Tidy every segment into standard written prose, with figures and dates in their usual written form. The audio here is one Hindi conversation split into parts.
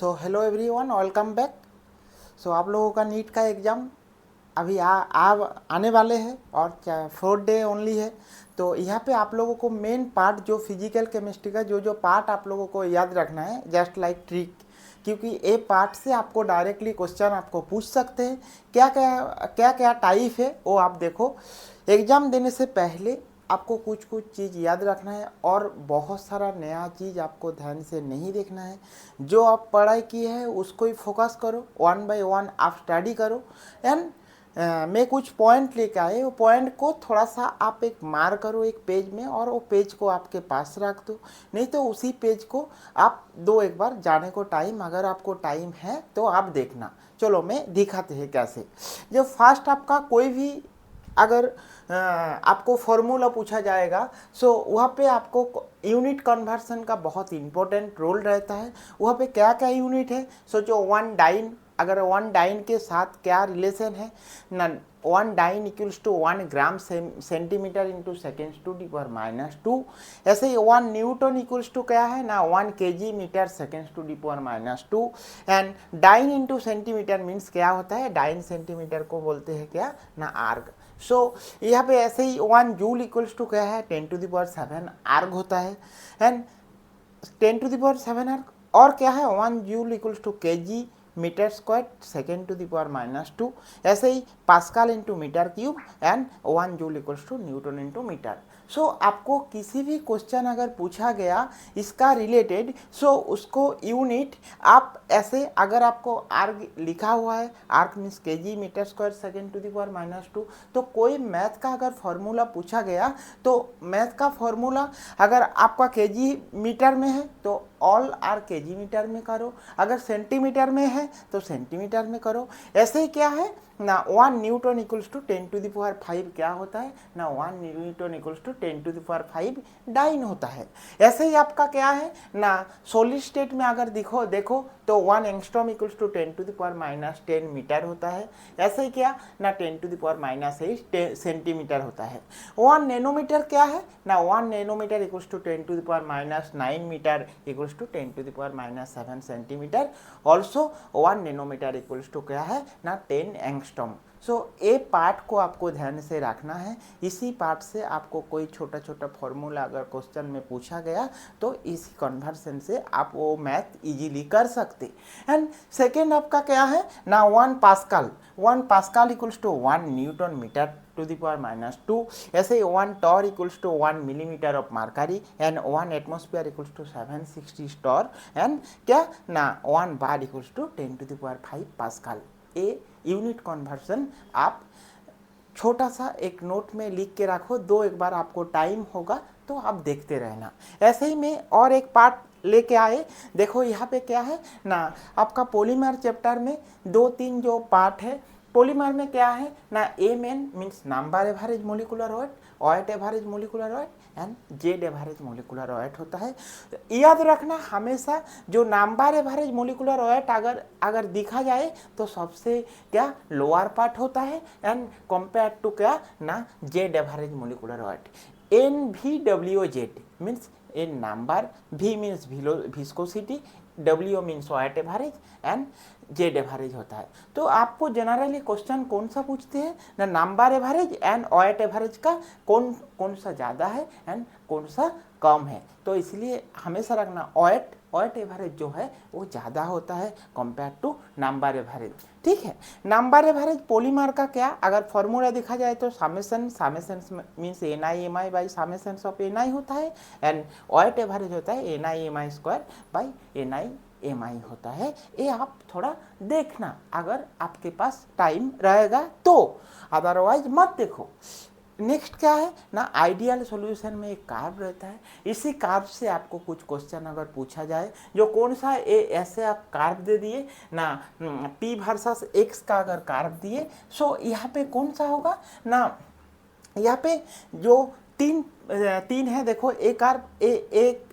सो hello everyone, welcome back. So आप लोगों का नीट का एग्ज़ाम अभी आने वाले हैं और क्या 4 डे ओनली है। तो यहाँ पे आप लोगों को मेन पार्ट जो फिजिकल केमिस्ट्री का जो पार्ट आप लोगों को याद रखना है, जस्ट लाइक ट्रिक, क्योंकि ये पार्ट से आपको डायरेक्टली क्वेश्चन आपको पूछ सकते हैं। क्या क्या टाइप है वो आप देखो। एग्ज़ाम देने से पहले आपको कुछ कुछ चीज़ याद रखना है और बहुत सारा नया चीज़ आपको ध्यान से नहीं देखना है। जो आप पढ़ाई की है उसको ही फोकस करो, 1 बाय 1 आप स्टडी करो। एंड मैं कुछ पॉइंट लेके आए, वो पॉइंट को थोड़ा सा आप एक मार करो एक पेज में और वो पेज को आपके पास रख दो, नहीं तो उसी पेज को आप दो एक बार जाने को टाइम, अगर आपको टाइम है तो आप देखना। चलो मैं दिखाते हैं कैसे। जब फास्ट आपका कोई भी अगर आपको फॉर्मूला पूछा जाएगा, सो वहाँ पे आपको यूनिट कन्वर्सन का बहुत इंपॉर्टेंट रोल रहता है। वहाँ पे क्या क्या यूनिट है, सोचो 1 डाइन, अगर 1 डाइन के साथ क्या रिलेशन है ना, 1 dyne equals to 1 gram centimetre into seconds to the power -2। ऐसे ही 1 न्यूटन इक्वल्स टू क्या है ना, 1 kg metre seconds to the power -2। And dyne into centimetre means क्या होता है, डाइन सेंटीमीटर को बोलते हैं क्या ना, आर्ग। सो यहाँ पे ऐसे ही 1 जूल इक्वल्स टू क्या है, 10⁻7 आर्ग होता है। एंड 10⁻7 आर्ग और क्या है, 1 joule equals to kg metre square second to the power -2। ऐसे ही pascal into metre cube and 1 joule equals to newton into metre. So आपको किसी भी क्वेश्चन अगर पूछा गया इसका रिलेटेड, सो उसको यूनिट आप ऐसे, अगर आपको आर्ग लिखा हुआ है, erg means kg metre square second to the power -2, तो कोई मैथ का अगर फॉर्मूला पूछा गया तो मैथ का फॉर्मूला अगर आपका kg मीटर में है तो ऑल आर kg मीटर में करो, अगर सेंटीमीटर में है तो सेंटीमीटर में करो। ऐसे ही क्या है ना, 1 न्यूटन इक्वल्स टू 10⁵ क्या होता है ना, 1 न्यूटन इक्वल्स टू 10⁵ डाइन होता है। ऐसे ही आपका क्या है ना, सॉलिड स्टेट में अगर देखो तो 1 एंगस्ट्रॉम इक्वल्स टू 10⁻10 मीटर होता है। ऐसे ही क्या ना, 10⁻8 सेंटीमीटर होता है। 1 नैनोमीटर क्या है ना, 1 nanometre equals to 10⁻9 metre equals to 10⁻7 centimetre. Also 1 nanometre equals to क्या है ना, 10 एंगस्ट्रॉम। सो ये पार्ट को आपको ध्यान से रखना है। इसी पार्ट से आपको कोई छोटा छोटा फॉर्मूला अगर क्वेश्चन में पूछा गया तो इसी कन्वर्सन से आप वो मैथ इजीली कर सकते। एंड सेकेंड आपका क्या है ना, 1 pascal equals to 1 newton metre to the power -2। ऐसे ही 1 torr equals to 1 millimetre of mercury and 1 atmosphere equals to 760 torr and क्या ना, 1 bar equals to 10⁵ pascal. A unit conversion आप छोटा सा एक नोट में लिख के रखो, दो एक बार आपको टाइम होगा तो आप देखते रहना। ऐसे ही में और एक पार्ट लेके आए, देखो यहाँ पे क्या है ना, आपका पॉलीमर चैप्टर में 2-3 जो पार्ट है। पॉलीमर में क्या है ना, M n means number average molecular weight, ऑयट average molecular weight and Z average molecular weight होता है। तो याद रखना हमेशा, जो नंबर एवरेज मोलिकुलर वेट अगर दिखा जाए तो सबसे क्या लोअर पार्ट होता है एंड कंपेयर टू क्या ना, Z average molecular wait. NVWZ means in number, V means viscosity, W means weight average and Z average होता है। तो आपको जनरली क्वेश्चन कौन सा पूछते हैं ना, number average and weight average का कौन सा ज़्यादा है एंड कौन सा कम है। तो इसलिए हमेशा रखना वेट एवरेज जो है वो ज़्यादा होता है कंपेयर टू नंबर एवरेज। ठीक है, नंबर एवरेज पॉलीमर का क्या, अगर फॉर्मूला देखा जाए तो summation means NiMi by summation of Ni होता है एंड वेट एवरेज होता है NiMi स्क्वायर बाई NiMi होता है। ये आप थोड़ा देखना अगर आपके पास टाइम रहेगा तो, अदरवाइज मत देखो। नेक्स्ट क्या है ना, आइडियल सॉल्यूशन में एक कार्व रहता है। इसी कार्व से आपको कुछ क्वेश्चन अगर पूछा जाए, जो कौन सा ऐसे आप कार्व दे दिए ना, P वर्सेस X का अगर कार्व दिए, सो यहाँ पे कौन सा होगा ना, यहाँ पे जो तीन है, देखो एक कार्व एक,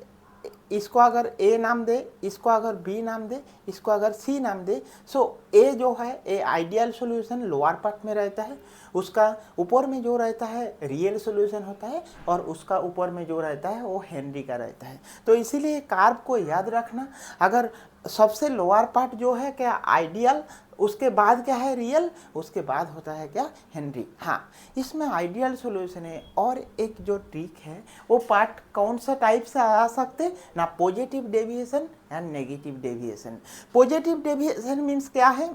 इसको अगर ए नाम दे, इसको अगर बी नाम दे, इसको अगर सी नाम दे, सो ए जो है a ideal solution lower part में रहता है, उसका ऊपर में जो रहता है रियल सॉल्यूशन होता है और उसका ऊपर में जो रहता है वो हेनरी का रहता है। तो इसीलिए कार्व को याद रखना। अगर सबसे लोअर पार्ट जो है क्या आइडियल, उसके बाद क्या है रियल, उसके बाद होता है क्या हेनरी। हाँ, इसमें आइडियल सॉल्यूशन है। और एक जो ट्रिक है वो पार्ट कौन सा टाइप से आ सकते ना, positive deviation and negative deviation. Positive deviation means क्या है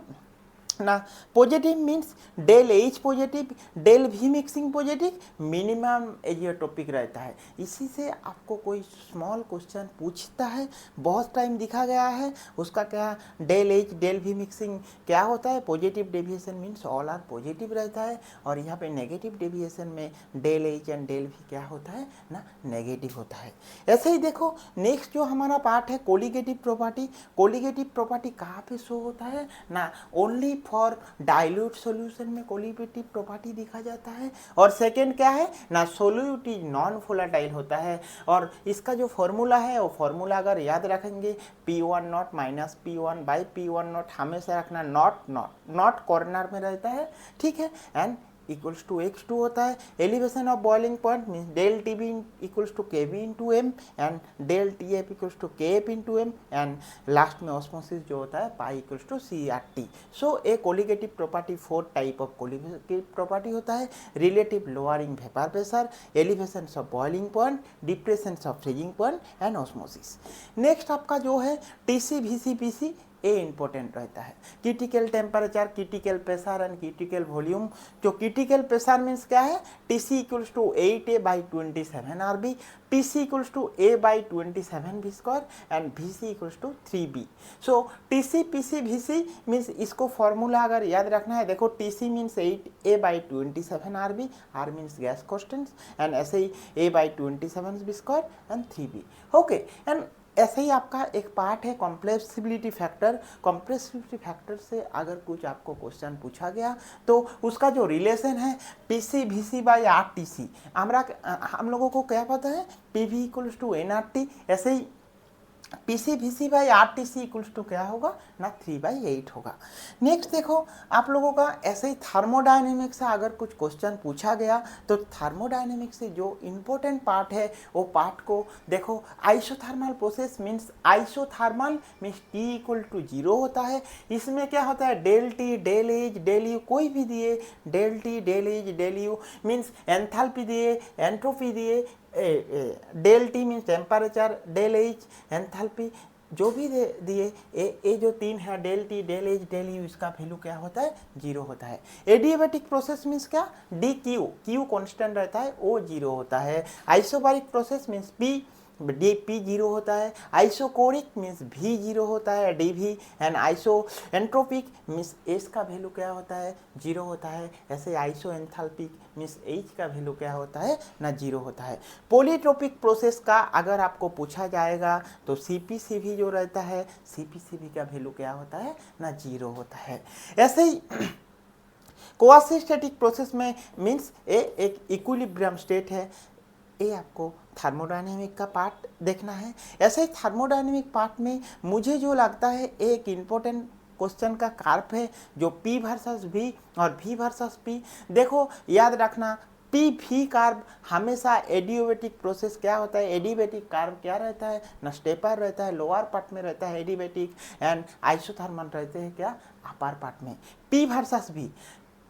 ना, positive means del H positive, del V mixing positive, minimum azeotropic रहता है। इसी से आपको कोई स्मॉल क्वेश्चन पूछता है, बहुत टाइम दिखा गया है उसका क्या, del H del V mixing क्या होता है, positive deviation means all are positive रहता है, और यहाँ पे नेगेटिव डेविएशन में del H and del V क्या होता है ना, नेगेटिव होता है। ऐसे ही देखो नेक्स्ट जो हमारा पार्ट है कोलिगेटिव प्रॉपर्टी। कोलिगेटिव प्रॉपर्टी कहाँ पे शो होता है ना, ओनली फॉर डाइल्यूट सॉल्यूशन में कोलिगेटिव प्रॉपर्टी दिखा जाता है। और सेकेंड क्या है ना, सोल्यूट इज नॉन वोलेटाइल होता है। और इसका जो फॉर्मूला है वो फॉर्मूला अगर याद रखेंगे P1 not minus P1 by P1 not, हमेशा रखना नॉट कॉर्नर में रहता है, ठीक है। एंड इक्वल्स टू x2 होता है। Elevation of boiling point means del TB equals to KB into m and del TF equals to KF into m and last में ऑस्मोसिस जो होता है pi equals to CRT। So a colligative property 4 type of colligative property होता है, relative lowering vapour pressure, elevation of boiling point, depression of freezing point and osmosis. Next आपका जो है TC VC PC a important रहता है। Critical temperature, critical pressure and critical volume. जो क्रिटिकल प्रेशर मीन्स क्या है, TC equals to 8A/27 RB, TC equals to A/27 V square and VC equals to 3B। So TC PC VC means इसको फॉर्मूला अगर याद रखना है, देखो TC means 8A/27 RB, R means gas constant and ऐसे ही A/27 V square and 3B। Okay, and ऐसे ही आपका एक पार्ट है कॉम्प्रेसिबिलिटी फैक्टर। कॉम्प्रेसिबिलिटी फैक्टर से अगर कुछ आपको क्वेश्चन पूछा गया तो उसका जो रिलेशन है PC VC बाई RTC, हम लोगों को क्या पता है, PV इक्वल्स टू NRT, ऐसे ही PC VC by RTC equals to क्या होगा ना 3/8 होगा। नेक्स्ट देखो आप लोगों का ऐसे ही थर्मोडायनेमिक्स से अगर कुछ क्वेश्चन पूछा गया तो थर्मोडायनेमिक्स से जो इम्पोर्टेंट पार्ट है वो पार्ट को देखो, isothermal process means isothermal means T equal to 0 होता है। इसमें क्या होता है del T del H del U कोई भी दिए, del T del H del U means enthalpy दिए, एंट्रोपी दिए, del T means temperature, del H enthalpy, जो भी दिए ए जो तीन है del T del H del U, इसका वैल्यू क्या होता है 0 होता है। एडियाबैटिक प्रोसेस मीन्स क्या, Q कांस्टेंट रहता है, O 0 होता है। आइसोबारिक प्रोसेस मीन्स P 0 होता है। आइसोकोरिक मीन्स V 0 होता है, DV and iso entropic means S का वैल्यू क्या होता है 0 होता है। ऐसे आइसो एंथैल्पिक मीन्स H का वैल्यू क्या होता है ना 0 होता है। पॉलीट्रोपिक प्रोसेस का अगर आपको पूछा जाएगा तो CPCV जो रहता है, CPCV का वैल्यू क्या होता है ना 0 होता है। ऐसे ही क्वासीस्टैटिक प्रोसेस में मीन्स एक इक्विलिब्रियम स्टेट है। ये आपको थर्मोडायनेमिक का पार्ट देखना है। ऐसे ही थर्मोडायनेमिक पार्ट में मुझे जो लगता है एक इम्पोर्टेंट क्वेश्चन का कार्प है जो P वर्सेस V और V वर्सेस P। देखो याद रखना PV कार्ब हमेशा एडियोबैटिक प्रोसेस क्या होता है, एडिबैटिक कार्ब क्या रहता है ना स्टेपर रहता है, लोअर पार्ट में रहता है एडिबैटिक एंड आइसोथर्मल रहते हैं क्या अपर पार्ट में। P वर्सेस V,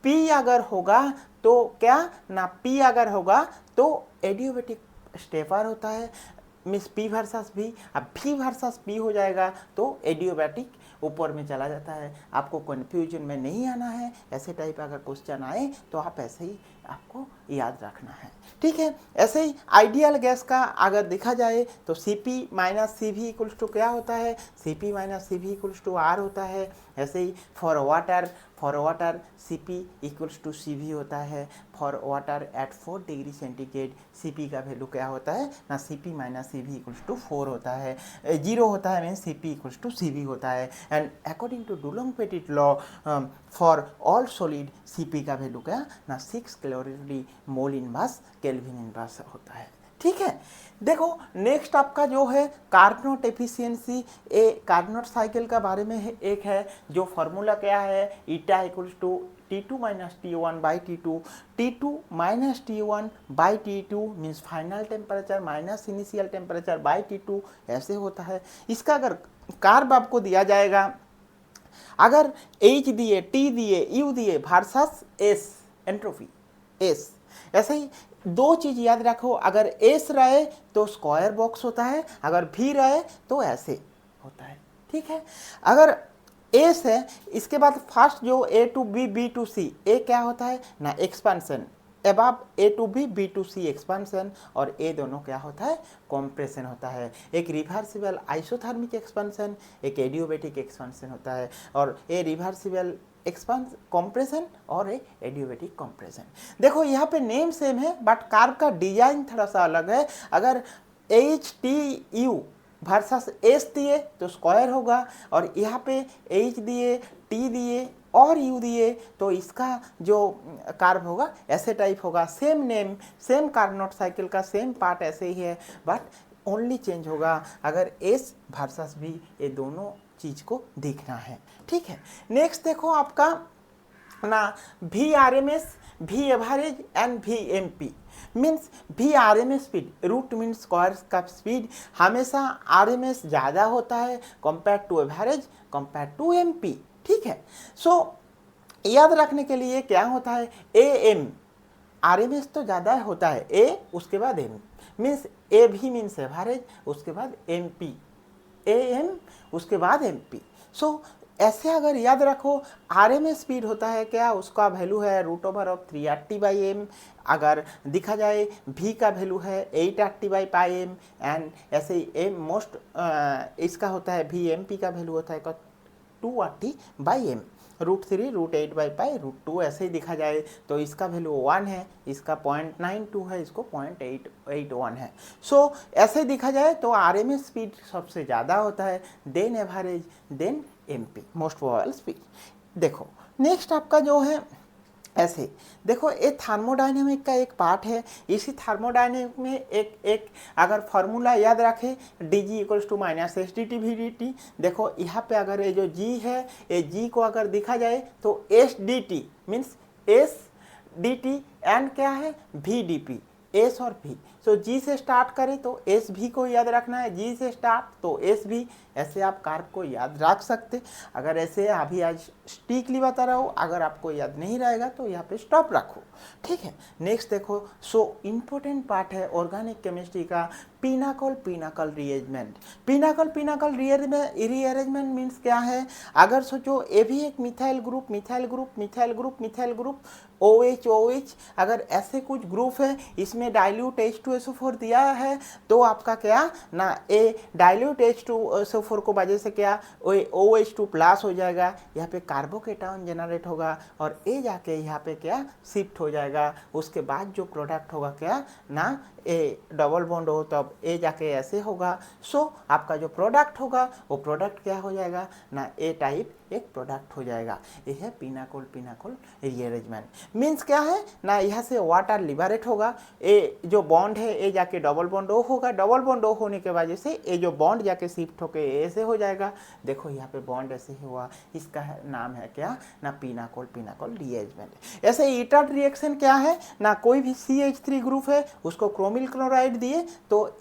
P अगर होगा तो क्या ना, P अगर होगा तो एडियोबैटिक स्टेपर होता है मीन्स P वर्सेस V। अब V वर्सेस P हो जाएगा तो एडियोबैटिक ऊपर में चला जाता है। आपको कन्फ्यूजन में नहीं आना है, ऐसे टाइप अगर क्वेश्चन आए तो आप ऐसे ही आपको याद रखना है, ठीक है। ऐसे ही आइडियल गैस का अगर देखा जाए तो CP minus CV equals to क्या होता है, CP minus CV equals to R होता है। ऐसे ही for water CP equals to CV होता है। For water at 4 degree centigrade CP का वैल्यू क्या होता है ना, CP minus CV equals to 4 होता है, 0 होता है means CP equals to CV होता है। And according to Dulong Petit law for all solid CP का वैल्यू क्या ना 6 calorie mole inverse kelvin inverse होता है, ठीक है। देखो नेक्स्ट आपका जो है कार्नोट एफिशिएंसी, ए कार्नोट साइकिल का बारे में है, एक है जो फॉर्मूला क्या है eta equals to T2 minus T1 by T2, T2 minus T1 by T2 means final temperature minus initial temperature by T2 ऐसे होता है। इसका अगर कार्ब आपको दिया जाएगा, अगर H दिए, T दिए, U दिए वर्सेस S एंट्रोपी S, ऐसे ही दो चीज याद रखो, अगर S रहे तो स्क्वायर बॉक्स होता है, अगर V रहे तो ऐसे होता है, ठीक है। अगर एस है, इसके बाद फर्स्ट जो A to B B to C, ए क्या होता है ना expansion, above A to B B to C expansion, और ए दोनों क्या होता है कॉम्प्रेशन होता है। एक रिवर्सिबल आइसोथर्मिक एक्सपेंशन, एक एडियोबैटिक एक्सपेंशन होता है, और ए रिवर्सिबल एक्सपेंस कॉम्प्रेशन और एक एडियोबैटिक कॉम्प्रेशन। देखो यहाँ पे नेम सेम है बट कार्ब का डिजाइन थोड़ा सा अलग है। अगर HTU वर्सेस एस दिए तो स्क्वायर होगा, और यहाँ पे H दिए, T दिए और U दिए तो इसका जो कार्ब होगा ऐसे टाइप होगा। Same name, same carbonate cycle का सेम पार्ट ऐसे ही है, बट ओनली चेंज होगा अगर S वर्सेस B, ये दोनों चीज़ को देखना है, ठीक है। नेक्स्ट देखो आपका ना VRMS, V average and VMP means VRMS speed, root means square का स्पीड हमेशा RMS ज़्यादा होता है compare to average, compare to MP, ठीक है। सो याद रखने के लिए क्या होता है, AM RMS तो ज़्यादा होता है, A उसके बाद M means AB means average, उसके बाद MP, AM उसके बाद MP। सो ऐसे अगर याद रखो RMS स्पीड होता है क्या, उसका वैल्यू है √380/m, अगर देखा जाए V का वैल्यू है 880/m, एंड ऐसे ही M मोस्ट इसका होता है VMP का वैल्यू होता है 280/m, √3 √8/π√2, ऐसे ही देखा जाए तो इसका वैल्यू 1 है, इसका 0.92 है, इसको 0.881 है। सो ऐसे देखा जाए तो RMS स्पीड सबसे ज़्यादा होता है, then average, then MP most probable speed. देखो नेक्स्ट आपका जो है ऐसे देखो, ये थर्मोडाइनमिक का एक पार्ट है। इसी थर्मोडाइनमिक में एक अगर फार्मूला याद रखें, dg = -SdT/VdT। देखो यहाँ पे अगर ये जो g है, ये g को अगर देखा जाए तो SdT मीन्स SdT एंड क्या है VdP, S और V। सो G से स्टार्ट करें तो SV को याद रखना है, G से स्टार्ट तो SV, ऐसे आप कार्ब को याद रख सकते। अगर ऐसे अभी आज स्टिकली बता रहा हूँ, अगर आपको याद नहीं रहेगा तो यहाँ पे स्टॉप रखो, ठीक है। नेक्स्ट देखो, सो इम्पोर्टेंट पार्ट है ऑर्गेनिक केमिस्ट्री का Pinnacle rearrangement. Pinnacle rearrangement means क्या है, अगर सोचो ये भी एक मिथाइल ग्रुप OH, अगर ऐसे कुछ ग्रुप है, इसमें डाइल्यूट H2SO4 दिया है तो आपका क्या ना ए डाइल्यूट H2SO4 को वजह से क्या OH2 प्लस हो जाएगा, यहाँ पे कार्बोकेटायन जनरेट होगा और ए जाके यहाँ पे क्या शिफ्ट हो जाएगा। उसके बाद जो प्रोडक्ट होगा क्या ना ए डबल बॉन्ड हो तब ए जाके ऐसे होगा। सो आपका जो प्रोडक्ट होगा वो प्रोडक्ट क्या हो जाएगा ना ए टाइप एक प्रोडक्ट हो जाएगा। ये है पिनाकल रीअरेंजमेंट मीन्स क्या है ना, यहाँ से वाटर लिबरेट होगा, ए जो बॉन्ड है ए जाके डबल बॉन्ड ओ होगा, डबल बॉन्ड ओ होने के वजह से ए जो बॉन्ड जाके शिफ्ट होके ऐसे हो जाएगा। देखो यहाँ पे बॉन्ड ऐसे ही हुआ, इसका नाम है क्या ना पिनाकल रीअरेंजमेंट। ऐसे ईटर्ड रिएक्शन क्या है ना, कोई भी CH3 ग्रुप है उसको क्रोमिल क्लोराइड दिए तो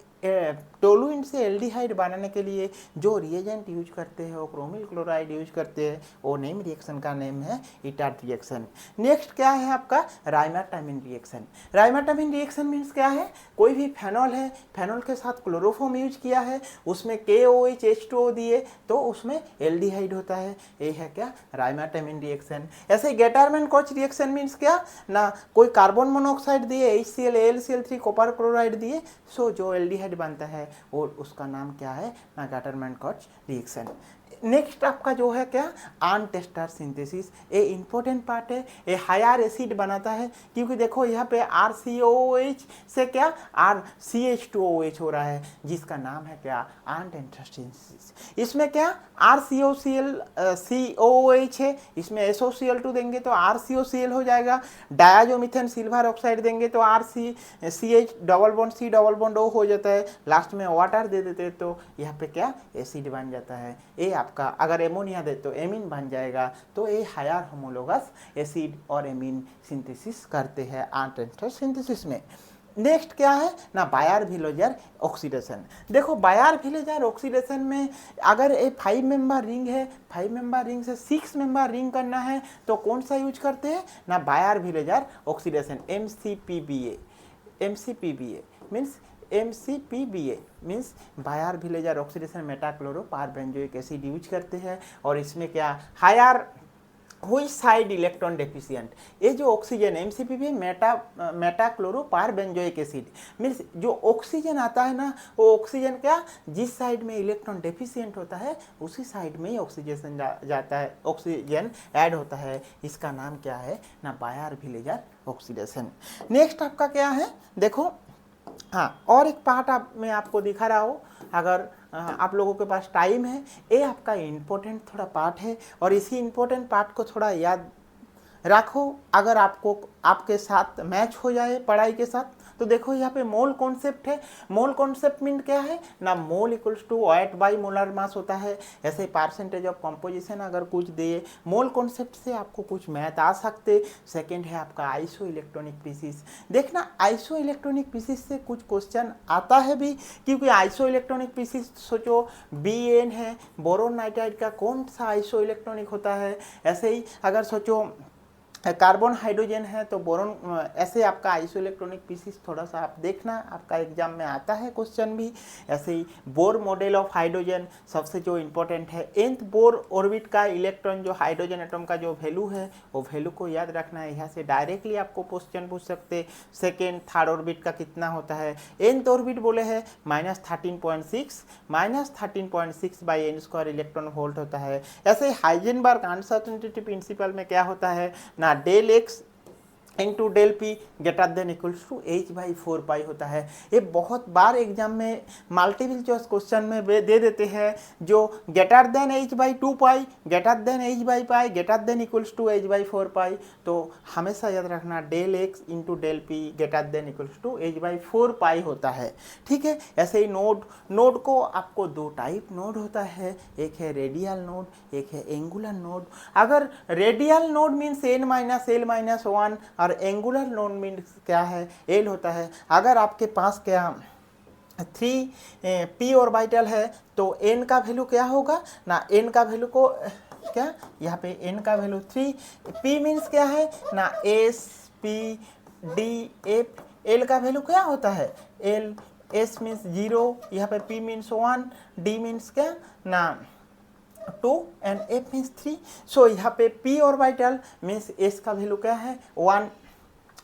टोलुइन से एल्डिहाइड बनाने के लिए जो रिएजेंट यूज करते हैं वो क्रोमिल क्लोराइड यूज करते हैं, वो नेम रिएक्शन का नेम है ईटर्ड रिएक्शन। नेक्स्ट क्या है आपका राइमाटामिन रिएक्शन। राइमाटामिन रिएक्शन मीन्स क्या है, कोई भी फेनॉल है, फेनॉल के साथ क्लोरोफॉर्म यूज किया है, उसमें KOH H2O दिए तो उसमें एल्डिहाइड होता है, ये है क्या राइमाटामिन रिएक्शन। ऐसे गेटरमैन कोच रिएक्शन मीन्स क्या ना, कोई कार्बन मोनोऑक्साइड दिए HCl AlCl3 कॉपर क्लोराइड दिए, सो जो एल्डिहाइड बनता है और उसका नाम क्या है ना गेटरमैन-कोच रिएक्शन। नेक्स्ट आपका जो है क्या अनटेस्टर सिंथेसिस, ये इंपॉर्टेंट पार्ट है, ये हायर एसिड बनाता है क्योंकि देखो यहाँ पे RCOOH से क्या RCH2OH हो रहा है जिसका नाम है क्या अनटेस्टर सिंथेसिस। इसमें क्या RCOCl COOH है, इसमें SOCl2 देंगे तो RCOCl हो जाएगा, डायाजोमिथेन सिल्वर ऑक्साइड देंगे तो RCCH double bond C double bond O हो जाता है, लास्ट में वाटर दे देते तो यहाँ पे क्या एसिड बन जाता है। ये आपका अगर एमोनिया दे तो एमीन बन जाएगा, तो ये हायर होमोलोगस एसिड और एमीन सिंथेसिस करते हैं अनटेस्टर सिंथेसिस में। नेक्स्ट क्या है ना, बायर विलेजर ऑक्सीडेशन। देखो बायर विलेजर ऑक्सीडेशन में अगर ये 5 मेंबर रिंग है, 5 मेंबर रिंग से 6 मेंबर रिंग करना है तो कौन सा यूज करते हैं ना, Baeyer Villiger oxidation, MCPBA। MCPBA means MCPBA means Baeyer Villiger oxidation metachloro perbenzoic acid use करते हैं। और इसमें क्या हायर हुई साइड इलेक्ट्रॉन डेफिशिएंट, ये जो oxygen MCPBA metachloro perbenzoic acid means जो ऑक्सीजन आता है ना, वो ऑक्सीजन क्या जिस साइड में इलेक्ट्रॉन डेफिशिएंट होता है उसी साइड में ही ऑक्सीजन जाता है, ऑक्सीजन ऐड होता है। इसका नाम क्या है ना, बायर विलेजर ऑक्सीडेशन। नेक्स्ट आपका क्या है देखो, हाँ और एक पार्ट मैं आपको दिखा रहा हूँ, अगर आप लोगों के पास टाइम है, ये आपका इम्पोर्टेंट थोड़ा पार्ट है और इसी इम्पोर्टेंट पार्ट को थोड़ा याद रखो। अगर आपको आपके साथ मैच हो जाए पढ़ाई के साथ तो देखो यहाँ पे मोल कॉन्सेप्ट है। मोल कॉन्सेप्ट मीन क्या है ना, mole equals to weight by molar mass होता है। ऐसे परसेंटेज ऑफ कंपोजिशन अगर कुछ दे, मोल कॉन्सेप्ट से आपको कुछ मैथ आ सकते। सेकंड है आपका आइसो इलेक्ट्रॉनिक पीसीस। देखना आइसो इलेक्ट्रॉनिक पीसीस से कुछ क्वेश्चन आता है भी, क्योंकि आइसो इलेक्ट्रॉनिक पीसीस सोचो BN है, बोरोन नाइट्राइड का कौन सा आइसो इलेक्ट्रॉनिक होता है। ऐसे ही अगर सोचो कार्बन हाइड्रोजन है तो बोरोन, ऐसे आपका आइसो इलेक्ट्रॉनिक पीसीस थोड़ा सा आप देखना, आपका एग्जाम में आता है क्वेश्चन भी। ऐसे ही बोर मॉडल ऑफ हाइड्रोजन सबसे जो इम्पोर्टेंट है, nth बोर ऑर्बिट का इलेक्ट्रॉन जो हाइड्रोजन एटम का जो वैल्यू है वो वैल्यू को याद रखना है। यहाँ से डायरेक्टली आपको क्वेश्चन पूछ सकते। सेकेंड थर्ड ऑर्बिट का कितना होता है, nth ऑर्बिट बोले है -13.6, -13.6 by n square electron volt होता है। ऐसे हाइजेनबर्ग अनसर्टेनिटी प्रिंसिपल में क्या होता है ना, del x into del p greater than equals to H/4 होता है। ये बहुत बार एग्जाम में मल्टीपल चॉइस क्वेश्चन में दे देते हैं, जो greater than H/2 pi, greater than H/पाई, greater than equals to H/4 pi. तो हमेशा याद रखना del x into del p greater than equals to H/4 pi होता है। ठीक है, ऐसे ही नोड को आपको दो टाइप नोड होता है, एक है रेडियल नोड, एक है एंगुलर नोड। अगर रेडियल नोड मीन्स n-l-1 और एंगुलर नोड मीन्स क्या है, L होता है। अगर आपके पास क्या 3p ऑर्बिटल है तो n का वैल्यू क्या होगा ना, n का वैल्यू को क्या यहाँ पे n का वैल्यू 3, p मीन्स क्या है ना s p d f, l का वैल्यू क्या होता है l, s मीन्स 0, यहाँ पे p मीन्स 1, d मीन्स क्या ना 2 एंड f मीन्स 3। सो यहाँ पे p ऑर्बिटल मीन्स s का वैल्यू क्या है 1,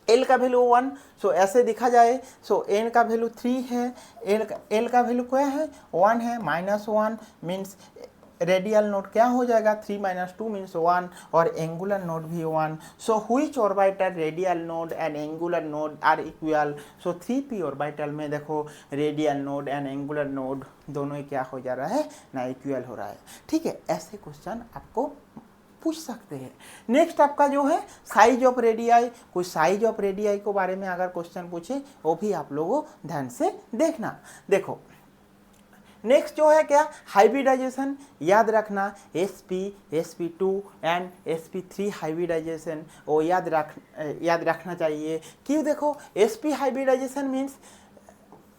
l का वैल्यू 1। सो ऐसे दिखा जाए, सो n का वैल्यू 3 है, l का वैल्यू क्या है 1 है, -1 मीन्स रेडियल नोड क्या हो जाएगा 3 - 2 मीन्स 1 और एंगुलर नोड भी 1। So which orbital radial node and angular node are equal. So 3p orbital में देखो radial node and angular node दोनों ही क्या हो जा रहा है ना, इक्वल हो रहा है। ठीक है, ऐसे क्वेश्चन आपको पूछ सकते हैं। नेक्स्ट आपका जो है साइज ऑफ रेडियाई, कुछ साइज ऑफ रेडियाई के बारे में अगर क्वेश्चन पूछे वो भी आप लोगों ध्यान से देखना। देखो नेक्स्ट जो है क्या हाइब्रिडाइजेशन, याद रखना sp sp2 and sp3 hybridisation वो याद रखना चाहिए। क्यों, देखो sp हाइब्रिडाइजेशन मीन्स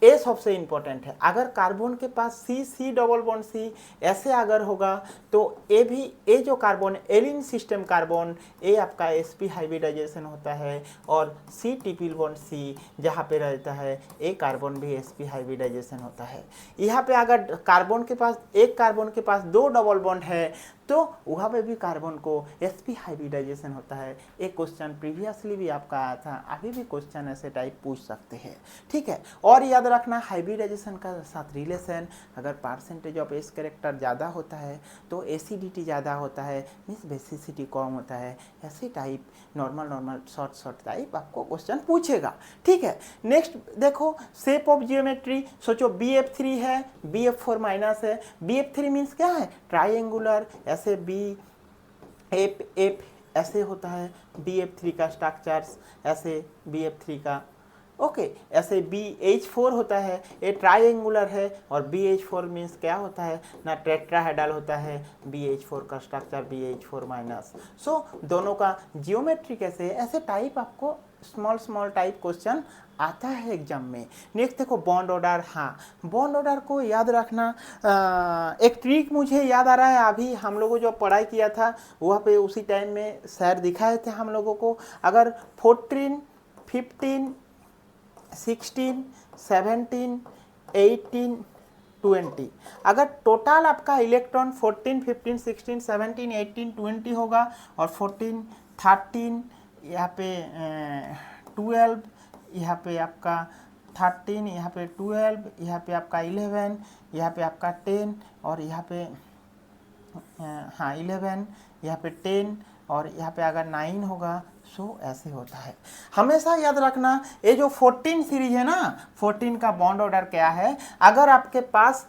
ए सबसे इम्पोर्टेंट है। अगर कार्बन के पास C डबल बॉन्ड C ऐसे अगर होगा तो ए जो कार्बन एलिन सिस्टम कार्बन ए आपका sp हाइब्रिडाइजेशन होता है, और C ट्रिपल बॉन्ड C जहाँ पे रहता है ए कार्बन भी sp हाइब्रिडाइजेशन होता है। यहाँ पे अगर कार्बन के पास एक कार्बन के पास 2 डबल बॉन्ड है तो वहाँ पे भी कार्बन को sp हाइब्रिडाइजेशन होता है। एक क्वेश्चन प्रीवियसली भी आपका आया था, अभी भी क्वेश्चन ऐसे टाइप पूछ सकते हैं। ठीक है, और याद रखना हाइब्रिडाइजेशन का साथ रिलेशन, अगर परसेंटेज ऑफ एस कैरेक्टर ज़्यादा होता है तो एसिडिटी ज़्यादा होता है मीन्स बेसिसिटी कम होता है। ऐसे टाइप नॉर्मल शॉर्ट टाइप आपको क्वेश्चन पूछेगा। ठीक है, नेक्स्ट देखो शेप ऑफ जियोमेट्री, सोचो BF3 है, BF4 माइनस है। BF3 मीन्स क्या है ट्राइंगुलर, ऐसे BF ऐसे होता है BF3 का स्ट्रक्चर्स, ऐसे BF3 का ओके। ऐसे BH4 होता है, ये ट्राइंगुलर है, और BH4 मीन्स क्या होता है ना टेट्राहेड्रल होता है। BH4 का स्ट्रक्चर BH4 माइनस। सो दोनों का जियोमेट्री कैसे है, ऐसे टाइप आपको स्मॉल टाइप क्वेश्चन आता है एग्जाम में। नेक्स्ट देखो बॉन्ड ऑर्डर। हाँ, बॉन्ड ऑर्डर को याद रखना, एक ट्रिक मुझे याद आ रहा है, अभी हम लोगों जो पढ़ाई किया था वहाँ पे उसी टाइम में सर दिखाए थे हम लोगों को। अगर 14, 15, 16, 17, 18, 20, अगर टोटल आपका इलेक्ट्रॉन 14, 15, 16, 17, 18, 20 होगा और 14, 13, यहाँ पे 12, यहाँ पे आपका 13, यहाँ पे 12, यहाँ पे आपका 11, यहाँ पे आपका 10 और यहाँ पे हाँ 11, यहाँ पे 10 और यहाँ पे अगर 9 होगा, सो ऐसे होता है। हमेशा याद रखना ये जो 14 सीरीज है ना, 14 का बॉन्ड ऑर्डर क्या है, अगर आपके पास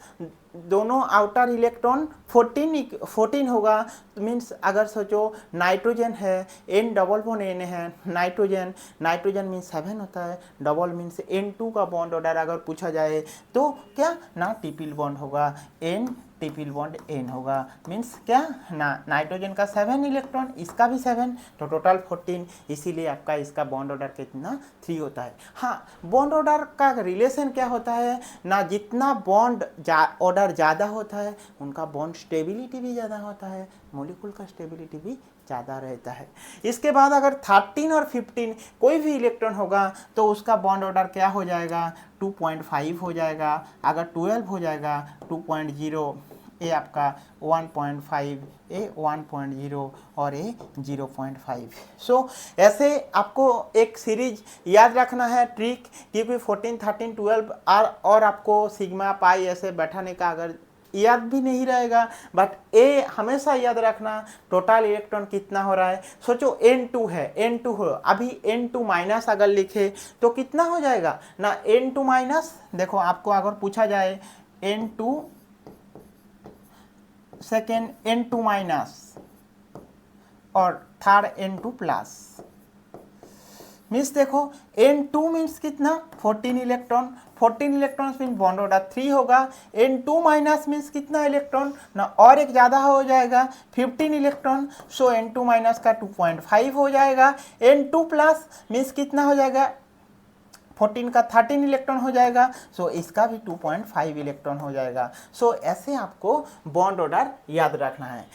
दोनों आउटर इलेक्ट्रॉन 14 होगा, मीन्स अगर सोचो नाइट्रोजन है, N डबल बॉन्ड N है, नाइट्रोजन मीन्स 7 होता है, डबल मीन्स N2 का बॉन्ड ऑर्डर अगर पूछा जाए तो क्या ना ट्रिपल बॉन्ड होगा, N ट्रिपल बॉन्ड N होगा, मीन्स क्या ना नाइट्रोजन का 7 इलेक्ट्रॉन, इसका भी 7, तो टोटल 14, इसीलिए आपका इसका बॉन्ड ऑर्डर कितना 3 होता है। हाँ, बॉन्ड ऑर्डर का रिलेशन क्या होता है ना, जितना बॉन्ड ऑर्डर ज़्यादा होता है उनका बॉन्ड स्टेबिलिटी भी ज़्यादा होता है, मॉलिक्यूल का स्टेबिलिटी भी ज़्यादा रहता है। इसके बाद अगर 13 और 15 कोई भी इलेक्ट्रॉन होगा तो उसका बॉन्ड ऑर्डर क्या हो जाएगा, 2.5 हो जाएगा। अगर 12 हो जाएगा 2.0, ए आपका 1.5, ए 1.0 और ए 0.5। सो ऐसे आपको एक सीरीज याद रखना है ट्रिक, क्योंकि 14, 13, 12 और आपको सिग्मा पाई ऐसे बैठाने का अगर याद भी नहीं रहेगा, बट ए हमेशा याद रखना टोटल इलेक्ट्रॉन कितना हो रहा है। सोचो N2 है, N2 हो, अभी N2 माइनस अगर लिखे तो कितना हो जाएगा ना, N2 माइनस, देखो आपको अगर पूछा जाए N2 सेकेंड N2 माइनस और थर्ड N2 प्लस, मीन्स देखो N2 मीन्स कितना 14 electron, 14 electron means bond order 3 होगा। N2 माइनस मीन्स कितना इलेक्ट्रॉन ना, और एक ज़्यादा हो जाएगा 15 इलेक्ट्रॉन, सो N2 माइनस का 2.5 हो जाएगा। N2 प्लस मीन्स कितना हो जाएगा, 14 का 13 इलेक्ट्रॉन हो जाएगा, सो इसका भी 2.5 इलेक्ट्रॉन हो जाएगा। सो ऐसे आपको बॉन्ड ऑर्डर याद रखना है।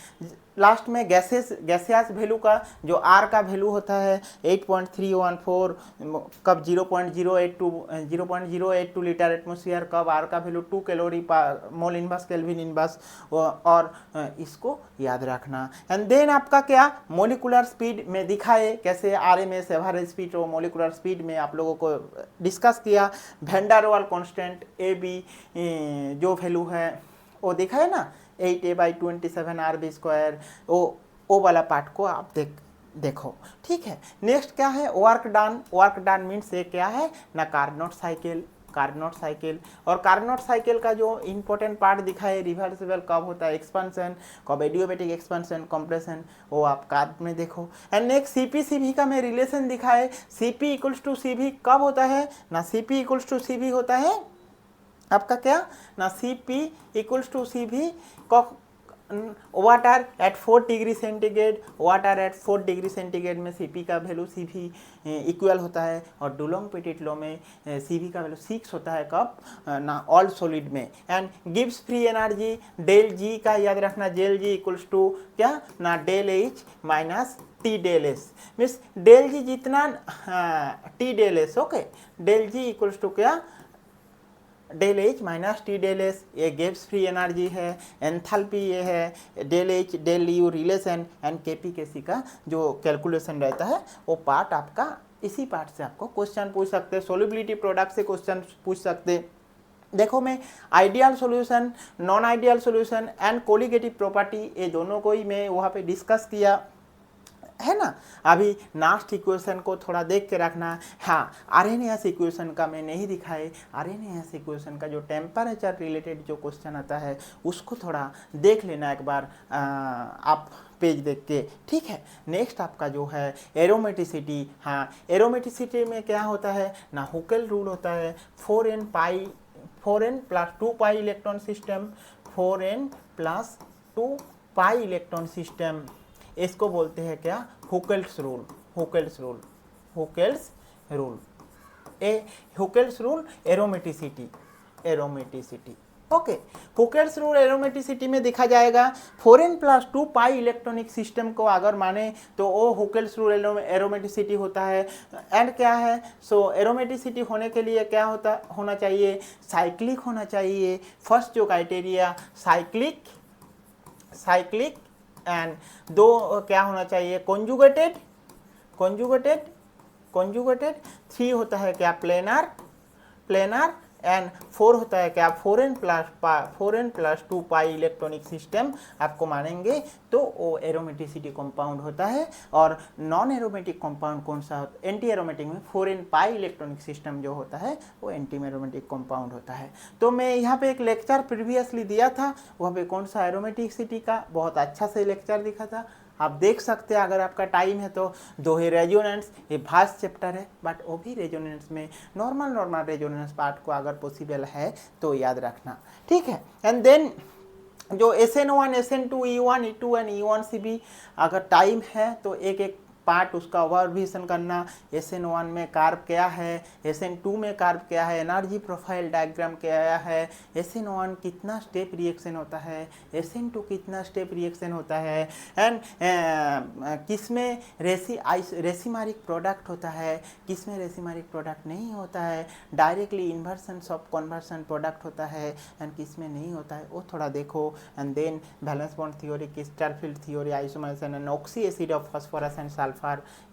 लास्ट में गैसियस वैल्यू का जो R का वैल्यू होता है 8.314, कब 0.082 लीटर एटमोसफियर, कब R का value 2 calorie mole inverse kelvin inverse, और इसको याद रखना। एंड देन आपका क्या मोलिकुलर स्पीड में दिखाए कैसे RMS एवरेज स्पीड और मोलिकुलर स्पीड में आप लोगों को डिस्कस किया। वैन वाल कांस्टेंट AB जो वैल्यू है वो दिखाए ना, 8a/27 RB², वो वाला पार्ट को आप देखो, ठीक है। नेक्स्ट क्या है वर्क डन मीन्स ये क्या है ना, कार्नोट साइकिल और कार्नोट साइकिल का जो इंपॉर्टेंट पार्ट दिखाए रिवर्सिबल कब होता है, एक्सपेंशन कब, एडियोबैटिक एक्सपेंशन, कंप्रेशन, वो आप कार्ड में देखो। एंड नेक्स्ट CP/CV का मैं रिलेशन दिखाए, CP = CV कब होता है ना, CP = CV होता है आपका क्या ना, CP = CV water at 4 degree centigrade, water at 4 degree centigrade में CP का वैल्यू CV इक्वल होता है, और डुलोंग पेटिट लॉ में CV का वैल्यू 6 होता है कब ना, ऑल सॉलिड में। And Gibbs free energy del G का याद रखना, डेल G = क्या ना, del H minus T del S, means del G जितना T del S, okay, del G = क्या del H minus T del S, ये गिब्स फ्री एनर्जी है। एंथैल्पी ये है del H del U relation, and KP/KC का जो कैलकुलेशन रहता है वो पार्ट आपका, इसी पार्ट से आपको क्वेश्चन पूछ सकते हैं, सोल्युबिलिटी प्रोडक्ट से क्वेश्चन पूछ सकते। देखो मैं ideal solution, non ideal solution and colligative property, ये दोनों को ही मैं वहाँ पे डिस्कस किया है ना। अभी लास्ट इक्वेशन को थोड़ा देख के रखना। हाँ, आरएनएस इक्वेशन का मैं नहीं दिखाए, आरएनएस इक्वेशन का जो टेम्परेचर रिलेटेड जो क्वेश्चन आता है उसको थोड़ा देख लेना एक बार आप पेज देख के, ठीक है। नेक्स्ट आपका जो है एरोमेटिसिटी। हाँ, एरोमेटिसिटी में क्या होता है ना, हुकेल रूल होता है, 4n + 2 pi electron system, 4n + 2 pi electron system, इसको बोलते हैं क्या, Huckel's rule. Rule, Huckel's rule aromaticity, aromaticity. Okay, Huckel's rule aromaticity में देखा जाएगा 4n+2 पाई इलेक्ट्रॉनिक सिस्टम को अगर माने तो वो हुकेल्स रूल एरोमेटिसिटी होता है। एंड क्या है, सो एरोमेटिसिटी होने के लिए क्या होना चाहिए, साइक्लिक होना चाहिए। फर्स्ट जो क्राइटेरिया साइक्लिक, साइक्लिक एंड दो क्या होना चाहिए, कॉन्जुगेटेड, कॉन्जुगेटेड, कॉन्जुगेटेड। 3 होता है क्या, प्लेनर, प्लेनर एंड 4 होता है क्या, 4n+2 पाई इलेक्ट्रॉनिक सिस्टम आपको मानेंगे तो वो एरोमेटिसिटी कंपाउंड होता है। और नॉन एरोमेटिक कंपाउंड कौन सा होता है, एंटी एरोमेटिक में 4n पाई इलेक्ट्रॉनिक सिस्टम जो होता है वो एंटी एरोमेटिक कंपाउंड होता है। तो मैं यहाँ पे एक लेक्चर प्रीवियसली दिया था, वहाँ पे कौन सा एरोमेटिसिटी का बहुत अच्छा से लेक्चर दिखा था, आप देख सकते हैं अगर आपका टाइम है तो। दो ही रेजोनेंस, ये भास्ट चैप्टर है बट वो भी रेजोनेंस में नॉर्मल रेजोनेंस पार्ट को अगर पॉसिबल है तो याद रखना, ठीक है। एंड देन जो SN1, SN2, E1, E2 and E1CB अगर टाइम है तो एक एक पार्ट उसका ओवरविजन करना। SN1 में कार्ब क्या है, SN2 में कार्ब क्या है, एनर्जी प्रोफाइल डायग्राम क्या है, SN1 कितना स्टेप रिएक्शन होता है, SN2 कितना स्टेप रिएक्शन होता है, एंड किसमें रेसिमारिक प्रोडक्ट होता है, किसमें रेसिमारिक प्रोडक्ट नहीं होता है, directly inversion of conversion product होता है एंड किसमें नहीं होता है, वो थोड़ा देखो। And then valence bond theory, crystal field theory, isomerisation and oxy acid of phosphorus and sulphur,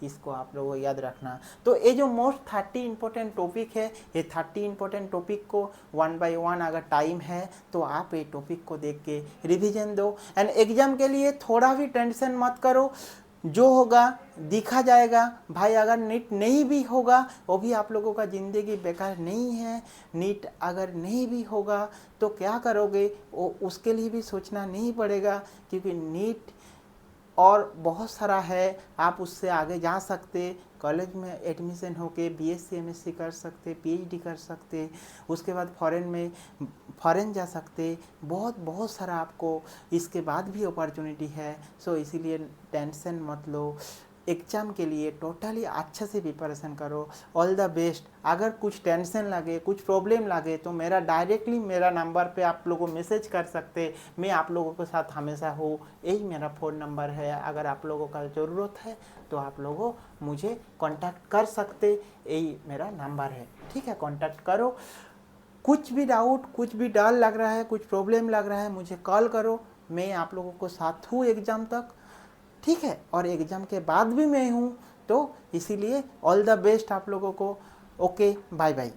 इसको आप लोगों को याद रखना। तो ये जो मोस्ट 30 इंपॉर्टेंट टॉपिक है, ये 30 इंपॉर्टेंट टॉपिक को 1 by 1 अगर टाइम है तो आप ये टॉपिक को देख के रिवीजन दो। एंड एग्जाम के लिए थोड़ा भी टेंशन मत करो, जो होगा दिखा जाएगा भाई। अगर नीट नहीं भी होगा वो भी आप लोगों का ज़िंदगी बेकार नहीं है। नीट अगर नहीं भी होगा तो क्या करोगे, वो उसके लिए भी सोचना नहीं पड़ेगा, क्योंकि नीट और बहुत सारा है, आप उससे आगे जा सकते, कॉलेज में एडमिशन होके BSc MSc कर सकते, PhD कर सकते, उसके बाद फॉरेन जा सकते, बहुत सारा आपको इसके बाद भी अपॉर्चुनिटी है। सो इसीलिए टेंशन मत लो, एग्ज़ाम के लिए टोटली अच्छे से प्रिपरेशन करो। All the best. अगर कुछ टेंशन लगे, कुछ प्रॉब्लम लगे तो डायरेक्टली मेरा नंबर पे आप लोगों को मैसेज कर सकते, मैं आप लोगों के साथ हमेशा हूँ, यही मेरा फ़ोन नंबर है। अगर आप लोगों का ज़रूरत है तो आप लोगों मुझे कांटेक्ट कर सकते, यही मेरा नंबर है, ठीक है। कांटेक्ट करो, कुछ भी डाउट, कुछ भी डर लग रहा है, कुछ प्रॉब्लम लग रहा है, मुझे कॉल करो, मैं आप लोगों को साथ हूँ एग्ज़ाम तक, ठीक है। और एग्ज़ाम के बाद भी मैं हूँ, तो इसीलिए ऑल द बेस्ट आप लोगों को। Okay, bye bye.